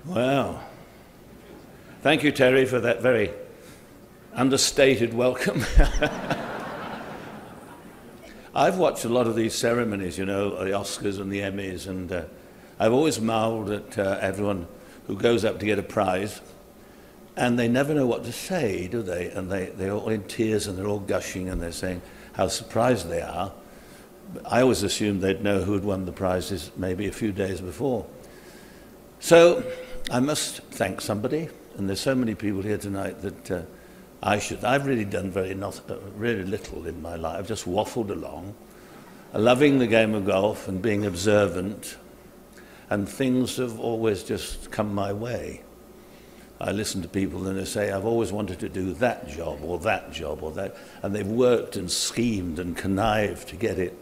Well, thank you, Terry, for that very understated welcome. I've watched a lot of these ceremonies, you know, the Oscars and the Emmys, and I've always marveled at everyone who goes up to get a prize, and they never know what to say, do they? And they're all in tears and they're all gushing and they're saying how surprised they are. I always assumed they'd know who'd won the prizes maybe a few days before. So I must thank somebody, and there's so many people here tonight that I've really done really little in my life. I've just waffled along, loving the game of golf and being observant, and things have always just come my way. I listen to people and they say, I've always wanted to do that job or that job or that, and they've worked and schemed and connived to get it.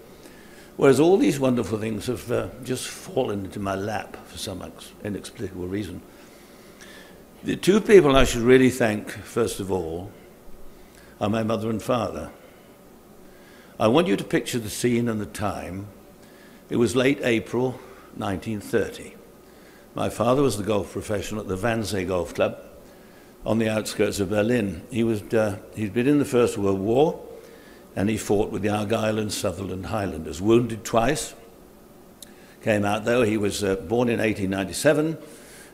Whereas all these wonderful things have just fallen into my lap for some inexplicable reason. The two people I should really thank, first of all, are my mother and father. I want you to picture the scene and the time. It was late April 1930. My father was the golf professional at the Wannsee Golf Club on the outskirts of Berlin. He'd been in the First World War, and he fought with the Argyll and Sutherland Highlanders. Wounded twice, came out though. He was born in 1897.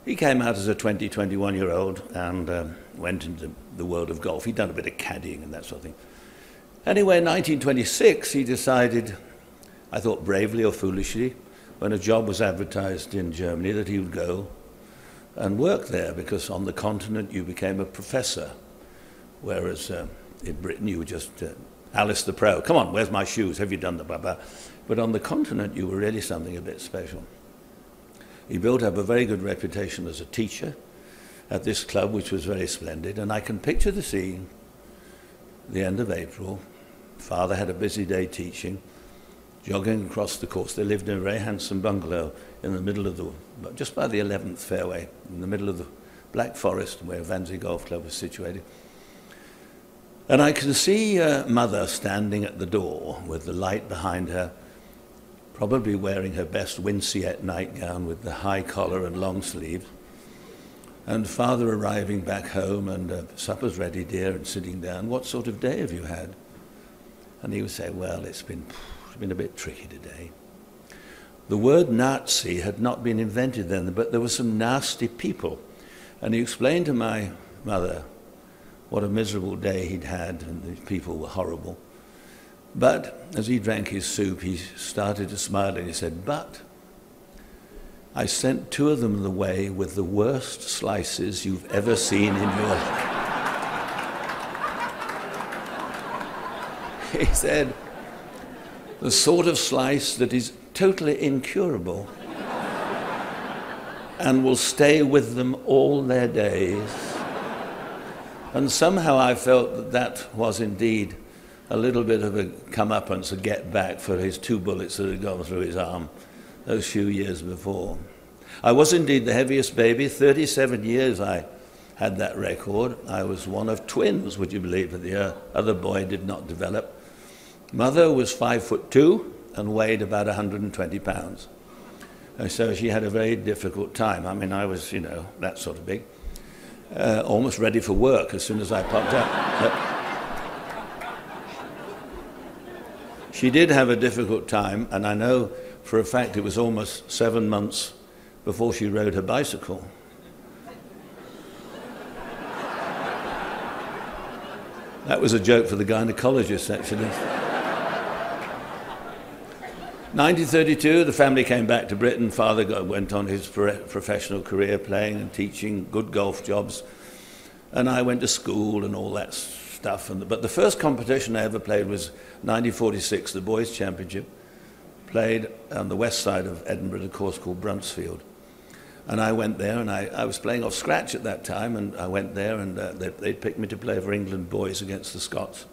He came out as a 21-year-old and went into the world of golf. He'd done a bit of caddying and that sort of thing. Anyway, in 1926, he decided, I thought bravely or foolishly, when a job was advertised in Germany, that he would go and work there, because on the continent you became a professor, whereas in Britain you were just Alliss the pro. Come on, where's my shoes? Have you done the blah, blah? But on the continent you were really something a bit special. He built up a very good reputation as a teacher at this club, which was very splendid, and I can picture the scene, the end of April. Father had a busy day teaching, jogging across the course. They lived in a very handsome bungalow in the middle of just by the 11th fairway, in the middle of the Black Forest, where Wannsee Golf Club was situated. And I can see Mother standing at the door with the light behind her, probably wearing her best Winceyette nightgown with the high collar and long sleeves, and Father arriving back home and supper's ready, dear, and sitting down. What sort of day have you had? And he would say, well, it's been a bit tricky today. The word Nazi had not been invented then, but there were some nasty people. And he explained to my mother what a miserable day he'd had, and the people were horrible. But as he drank his soup, he started to smile and he said, but I sent 2 of them away with the worst slices you've ever seen in your life. He said, the sort of slice that is totally incurable and will stay with them all their days. And somehow I felt that that was indeed a little bit of a comeuppance, a get back for his 2 bullets that had gone through his arm those few years before. I was indeed the heaviest baby. 37 years I had that record. I was one of twins, would you believe, but the other boy did not develop. Mother was 5'2" and weighed about 120 pounds. And so she had a very difficult time. I mean, I was, you know, that sort of big, almost ready for work as soon as I popped up. She did have a difficult time, and I know for a fact it was almost 7 months before she rode her bicycle. That was a joke for the gynecologist, actually. 1932, the family came back to Britain. Father went on his professional career, playing and teaching, good golf jobs. And I went to school and all that stuff. But the first competition I ever played was 1946, the Boys' Championship, played on the west side of Edinburgh, a course called Bruntsfield. And I went there, and I was playing off scratch at that time, and I went there, and they picked me to play for England boys against the Scots.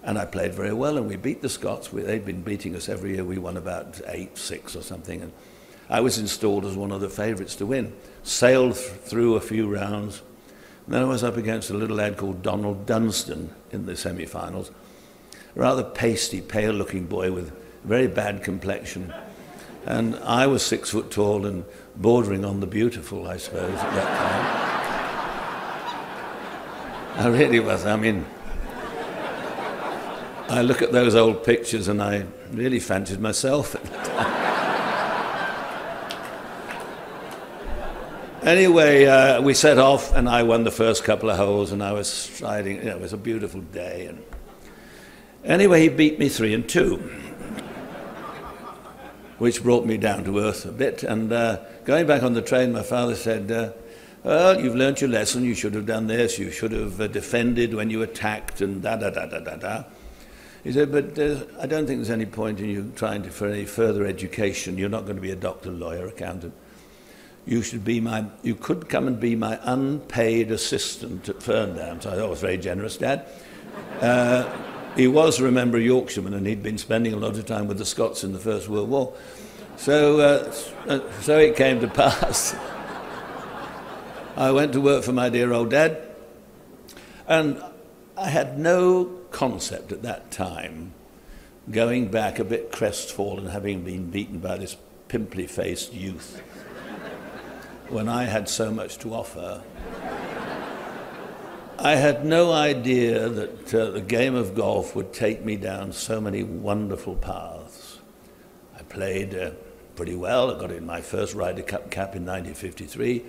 And I played very well, and we beat the Scots. They'd been beating us every year. We won about 8-6 or something. And I was installed as one of the favourites to win. Sailed through a few rounds. And then I was up against a little lad called Donald Dunstan in the semi-finals. A rather pasty, pale-looking boy with very bad complexion. And I was 6 foot tall and bordering on the beautiful, I suppose, at that time. I really was. I mean, I look at those old pictures and I really fancied myself at the time. Anyway, we set off and I won the first couple of holes and I was striding. It was a beautiful day. And anyway, he beat me 3-2, which brought me down to earth a bit. And going back on the train, my father said, well, you've learnt your lesson. You should have done this. You should have defended when you attacked and da-da-da-da-da-da. He said, but I don't think there's any point in you trying for any further education. You're not going to be a doctor, lawyer, accountant. You could come and be my unpaid assistant at Ferndale. So I thought it was very generous, Dad. He was, remember, a Yorkshireman, and he'd been spending a lot of time with the Scots in the First World War. So it came to pass. I went to work for my dear old dad, and I had no concept at that time, going back a bit crestfallen, having been beaten by this pimply-faced youth, when I had so much to offer. I had no idea that the game of golf would take me down so many wonderful paths. I played pretty well. I got in my first Ryder Cup cap in 1953,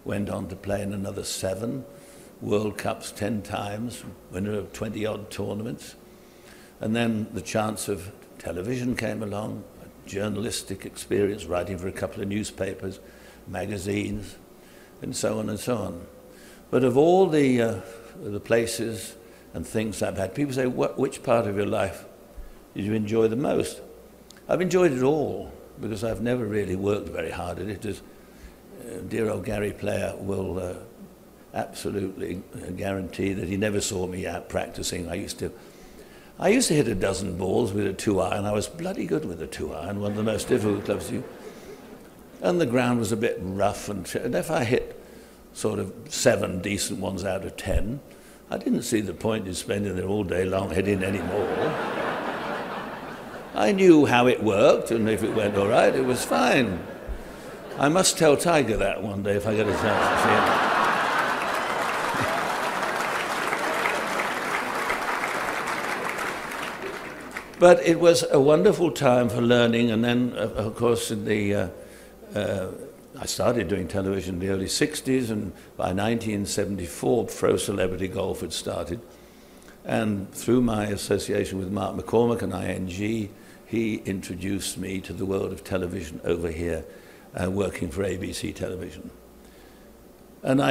went on to play in another 7 World Cups 10 times, winner of 20-odd tournaments. And then the chance of television came along, a journalistic experience, writing for a couple of newspapers, magazines, and so on and so on. But of all the places and things I've had, people say, which part of your life did you enjoy the most? I've enjoyed it all, because I've never really worked very hard at it, as dear old Gary Player will absolutely guarantee that he never saw me out practicing. I used to hit a dozen balls with a 2-iron. I was bloody good with a 2-iron, one of the most difficult clubs to use. And the ground was a bit rough, and if I hit sort of 7 decent ones out of 10, I didn't see the point in spending there all day long hitting any more. I knew how it worked, and if it went all right, it was fine. I must tell Tiger that one day if I get a chance to see him. But it was a wonderful time for learning, and then, of course, I started doing television in the early 60s, and by 1974, Pro Celebrity Golf had started. And through my association with Mark McCormack and ING, he introduced me to the world of television over here, working for ABC Television. And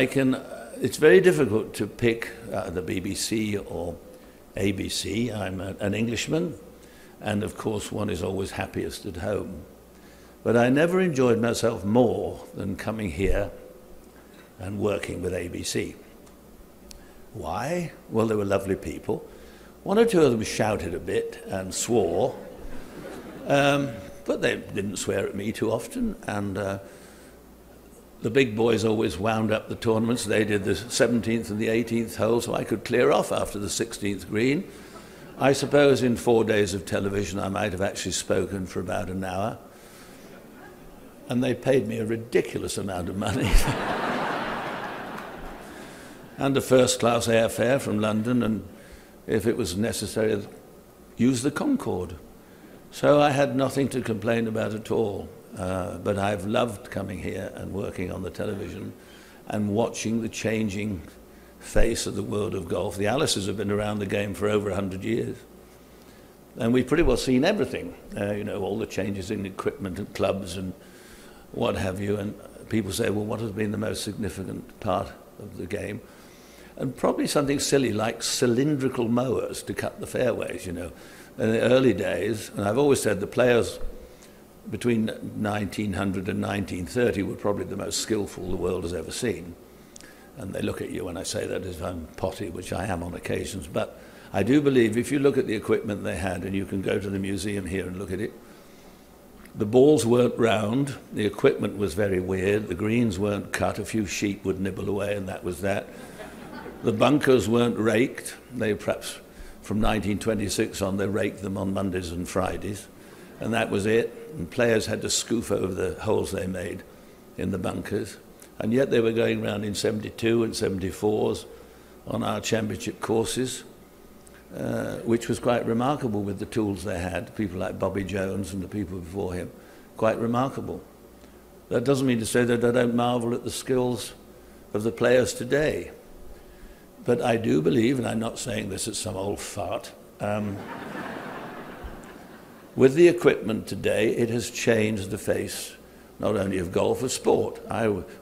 it's very difficult to pick the BBC or ABC. I'm an Englishman, and of course one is always happiest at home. But I never enjoyed myself more than coming here and working with ABC. Why? Well, they were lovely people. 1 or 2 of them shouted a bit and swore, but they didn't swear at me too often, and the big boys always wound up the tournaments. They did the 17th and the 18th hole, so I could clear off after the 16th green. I suppose in 4 days of television I might have actually spoken for about an hour. And they paid me a ridiculous amount of money. And a first-class airfare from London, and if it was necessary, use the Concorde. So I had nothing to complain about at all. But I've loved coming here and working on the television and watching the changing face of the world of golf. The Allisses have been around the game for over 100 years. And we've pretty well seen everything, all the changes in equipment and clubs and what have you. And people say, well, what has been the most significant part of the game? And probably something silly like cylindrical mowers to cut the fairways, In the early days, and I've always said the players between 1900 and 1930 were probably the most skillful the world has ever seen. And they look at you when I say that as if I'm potty, which I am on occasions. But I do believe if you look at the equipment they had, and you can go to the museum here and look at it, the balls weren't round, the equipment was very weird, the greens weren't cut, a few sheep would nibble away, and that was that. The bunkers weren't raked. They perhaps, from 1926 on, they raked them on Mondays and Fridays. and that was it. And players had to scoof over the holes they made in the bunkers. And yet they were going around in 72 and 74s on our championship courses, which was quite remarkable with the tools they had, people like Bobby Jones and the people before him, quite remarkable. That doesn't mean to say that I don't marvel at the skills of the players today. But I do believe, and I'm not saying this as some old fart, with the equipment today, it has changed the face not only of golf, of sport.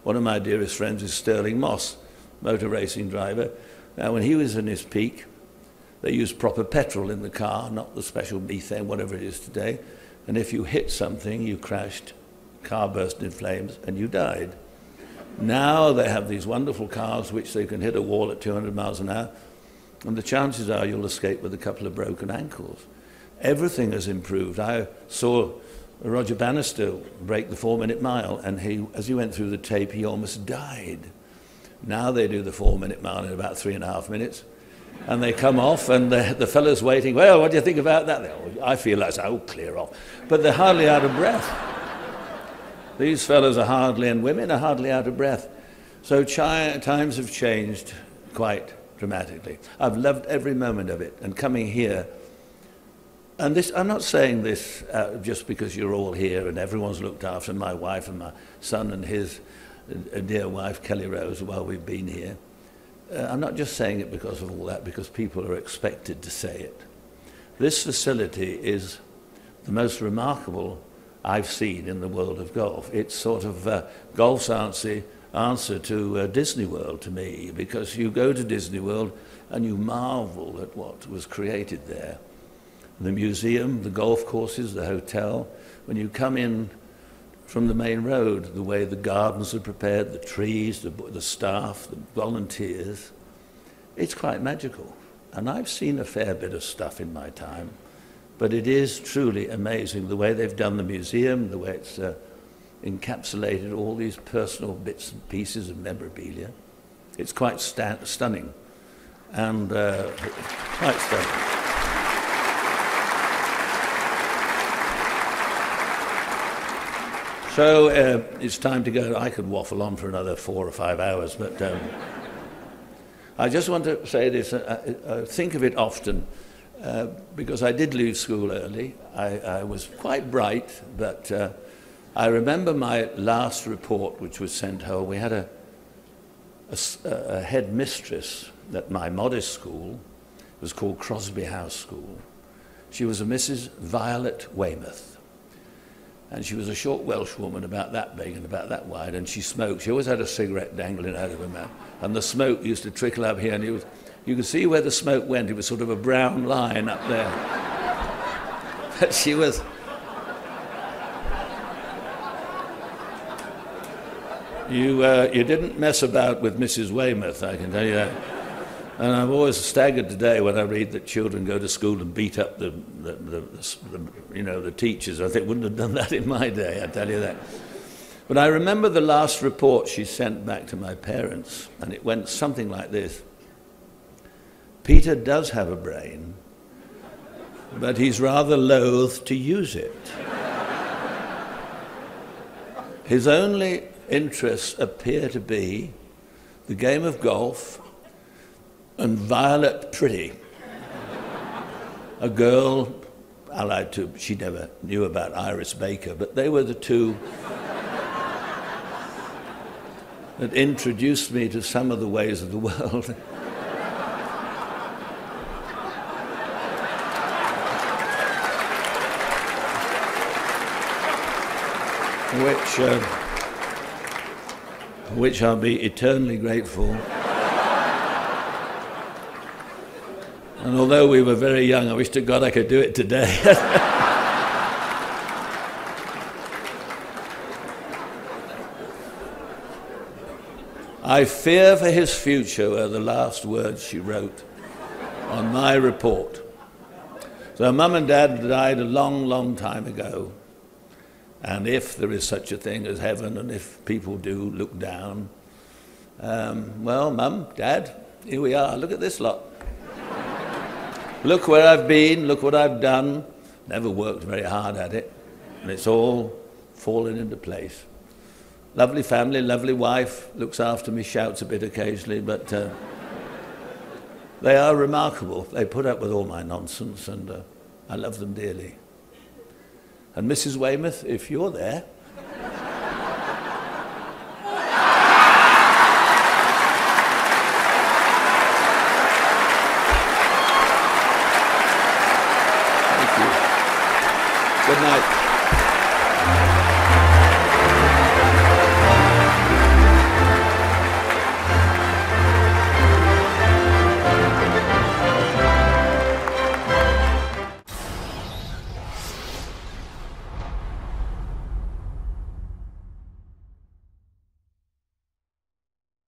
One of my dearest friends is Sterling Moss, motor racing driver. Now, when he was in his peak, they used proper petrol in the car, not the special methane, whatever it is today. And if you hit something, you crashed, car burst in flames, and you died. Now they have these wonderful cars which they can hit a wall at 200 miles an hour, and the chances are you'll escape with a couple of broken ankles. Everything has improved. I saw Roger Bannister break the 4-minute mile, and as he went through the tape, he almost died. Now they do the 4-minute mile in about 3.5 minutes, and they come off, and the fellow's waiting. Well, what do you think about that? I feel that's clear off. But they're hardly out of breath. These fellows are hardly, and women are hardly out of breath. So times have changed quite dramatically. I've loved every moment of it, and coming here. And this, I'm not saying this just because you're all here and everyone's looked after, my wife and my son and his dear wife, Kelly Rose, while we've been here. I'm not just saying it because of all that, because people are expected to say it. This facility is the most remarkable I've seen in the world of golf. It's sort of golf's answer to Disney World to me, because you go to Disney World and you marvel at what was created there. The museum, the golf courses, the hotel. When you come in from the main road, the way the gardens are prepared, the trees, the staff, the volunteers, it's quite magical. And I've seen a fair bit of stuff in my time, but it is truly amazing the way they've done the museum, the way it's encapsulated all these personal bits and pieces of memorabilia. It's quite stunning, and quite stunning. So it's time to go. I could waffle on for another 4 or 5 hours, but I just want to say this. I think of it often because I did leave school early. I was quite bright, but I remember my last report, which was sent home. We had a head mistress at my modest school. It was called Crosby House School. She was a Mrs. Violet Weymouth. And she was a short Welsh woman, about that big and about that wide, and she smoked. She always had a cigarette dangling out of her mouth. And the smoke used to trickle up here, and you could see where the smoke went. It was sort of a brown line up there. But she was... You didn't mess about with Mrs. Weymouth, I can tell you that. And I'm always staggered today when I read that children go to school and beat up the teachers. I think wouldn't have done that in my day, I tell you that. But I remember the last report she sent back to my parents, and it went something like this. Peter does have a brain, but he's rather loath to use it. His only interests appear to be the game of golf and Violet Pretty, a girl allied to, she never knew about Iris Baker, but they were the two that introduced me to some of the ways of the world. Which I'll be eternally grateful. And although we were very young, I wish to God I could do it today. I fear for his future were the last words she wrote on my report. So Mum and Dad died a long, long time ago. And if there is such a thing as heaven, and if people do look down, well, Mum, Dad, here we are. Look at this lot. Look where I've been, look what I've done, Never worked very hard at it, and it's all fallen into place. Lovely family, lovely wife, looks after me, shouts a bit occasionally, but they are remarkable. They put up with all my nonsense, and I love them dearly. And Mrs. Weymouth, if you're there, thank you. Good night.